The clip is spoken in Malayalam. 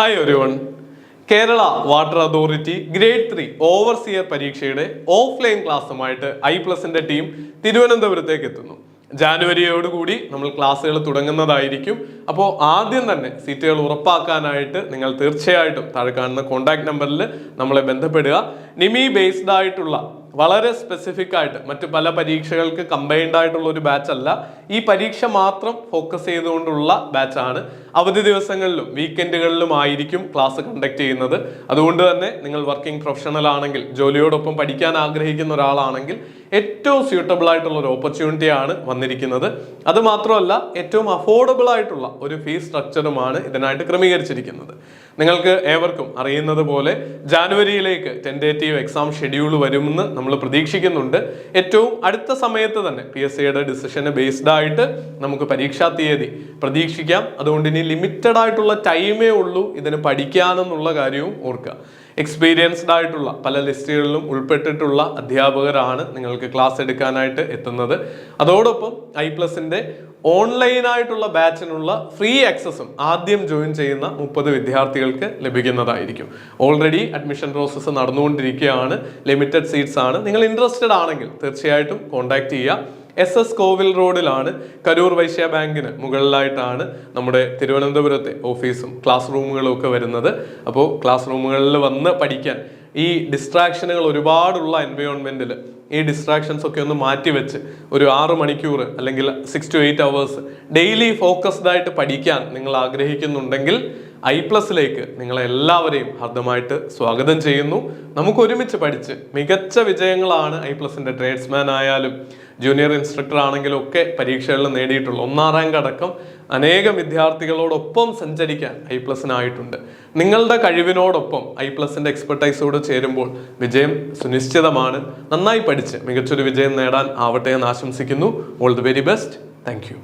Hi everyone. Kerala water authority grade 3 overseer പരീക്ഷയുടെ ഓഫ്ലൈൻ ക്ലാസ്സുമായിട്ട് ഐപ്ലസിന്റെ ടീം തിരുവനന്തപുരത്തേക്ക് എത്തുന്നു. ജാനുവരിയോടുകൂടി നമ്മൾ ക്ലാസ്സുകൾ തുടങ്ങുന്നതായിരിക്കും. അപ്പോൾ ആദ്യം തന്നെ സീറ്റുകൾ ഉറപ്പാക്കാനായിട്ട് നിങ്ങൾ തീർച്ചയായിട്ടും താഴെ കാണുന്ന കോൺടാക്ട് നമ്പറിൽ നമ്മളെ ബന്ധപ്പെടുക. നിമി ബേസ്ഡ് ആയിട്ടുള്ള വളരെ സ്പെസിഫിക് ആയിട്ട് മറ്റു പല പരീക്ഷകൾക്ക് കമ്പൈൻഡ് ആയിട്ടുള്ള ഒരു ബാച്ച് അല്ല, ഈ പരീക്ഷ മാത്രം ഫോക്കസ് ചെയ്തുകൊണ്ടുള്ള ബാച്ചാണ്. അവധി ദിവസങ്ങളിലും വീക്കെൻഡുകളിലും ആയിരിക്കും ക്ലാസ് കണ്ടക്ട് ചെയ്യുന്നത്. അതുകൊണ്ട് തന്നെ നിങ്ങൾ വർക്കിംഗ് പ്രൊഫഷണൽ ആണെങ്കിൽ, ജോലിയോടൊപ്പം പഠിക്കാൻ ആഗ്രഹിക്കുന്ന ഒരാളാണെങ്കിൽ ഏറ്റവും സ്യൂട്ടബിൾ ആയിട്ടുള്ള ഒരു ഓപ്പർച്യൂണിറ്റിയാണ് വന്നിരിക്കുന്നത്. അത് മാത്രമല്ല, ഏറ്റവും അഫോർഡബിൾ ആയിട്ടുള്ള ഒരു ഫീസ് സ്ട്രക്ചറുമാണ് ഇതിനായിട്ട് ക്രമീകരിച്ചിരിക്കുന്നത്. നിങ്ങൾക്ക് ഏവർക്കും അറിയുന്നത് പോലെ ജാനുവരിയിലേക്ക് ടെൻറ്റേറ്റീവ് എക്സാം ഷെഡ്യൂൾ വരുമെന്ന് നമ്മൾ പ്രതീക്ഷിക്കുന്നുണ്ട്. ഏറ്റവും അടുത്ത സമയത്ത് തന്നെ PSCയുടെ ഡിസിഷന് ബേസ്ഡ് ആയിട്ട് നമുക്ക് പരീക്ഷാ തീയതി പ്രതീക്ഷിക്കാം. അതുകൊണ്ട് ഇനി ലിമിറ്റഡ് ആയിട്ടുള്ള ടൈമേ ഉള്ളൂ ഇതിന് പഠിക്കാനെന്നുള്ള കാര്യവും ഓർക്കുക. എക്സ്പീരിയൻസ്ഡ് ആയിട്ടുള്ള പല ലിസ്റ്റുകളിലും ഉൾപ്പെട്ടിട്ടുള്ള അധ്യാപകരാണ് നിങ്ങൾക്ക് ക്ലാസ് എടുക്കാനായിട്ട് എത്തുന്നത്. അതോടൊപ്പം ഐപ്ലസിന്റെ ഓൺലൈനായിട്ടുള്ള ബാച്ചിനുള്ള ഫ്രീ ആക്സസും ആദ്യം ജോയിൻ ചെയ്യുന്ന 30 വിദ്യാർത്ഥികൾക്ക് ലഭിക്കുന്നതായിരിക്കും. ഓൾറെഡി അഡ്മിഷൻ പ്രോസസ്സ് നടന്നുകൊണ്ടിരിക്കുകയാണ്. ലിമിറ്റഡ് സീറ്റ്സ് ആണ്. നിങ്ങൾ ഇൻട്രസ്റ്റഡ് ആണെങ്കിൽ തീർച്ചയായിട്ടും കോൺടാക്ട് ചെയ്യുക. SS കോവിൽ റോഡിലാണ്. കരൂർ വൈശ്യ ബാങ്കിന് മുകളിലായിട്ടാണ് നമ്മുടെ തിരുവനന്തപുരത്തെ ഓഫീസും ക്ലാസ് റൂമുകളും ഒക്കെ വരുന്നത്. അപ്പോൾ ക്ലാസ് റൂമുകളിൽ വന്ന് പഠിക്കാൻ ഈ ഡിസ്ട്രാക്ഷനുകൾ ഒരുപാടുള്ള എൻവയോൺമെന്റിൽ ഈ ഡിസ്ട്രാക്ഷൻസ് ഒക്കെ ഒന്ന് മാറ്റിവെച്ച് ഒരു 6 മണിക്കൂർ അല്ലെങ്കിൽ 6 to 8 hours ഡെയിലി ഫോക്കസ്ഡ് ആയിട്ട് പഠിക്കാൻ നിങ്ങൾ ആഗ്രഹിക്കുന്നുണ്ടെങ്കിൽ ഐപ്ലസിലേക്ക് നിങ്ങളെല്ലാവരെയും ഹർദ്ദമായിട്ട് സ്വാഗതം ചെയ്യുന്നു. നമുക്ക് ഒരുമിച്ച് പഠിച്ച് മികച്ച വിജയങ്ങളാണ് ഐപ്ലസിന്റെ ട്രേഡ്സ്മാൻ ആയാലും ജൂനിയർ ഇൻസ്ട്രക്ടർ ആണെങ്കിലും ഒക്കെ പരീക്ഷകളിൽ നേടിയിട്ടുള്ള 1ാം റാങ്ക് അടക്കം അനേകം വിദ്യാർത്ഥികളോടൊപ്പം സഞ്ചരിക്കാൻ ഐപ്ലസിനായിട്ടുണ്ട്. നിങ്ങളുടെ കഴിവിനോടൊപ്പം ഐപ്ലസിന്റെ എക്സ്പെർട്ടൈസോട് ചേരുമ്പോൾ വിജയം സുനിശ്ചിതമാണ്. നന്നായി പഠിച്ച് മികച്ചൊരു വിജയം നേടാൻ ആവട്ടെ എന്ന് ആശംസിക്കുന്നു. All the very best. Thank you.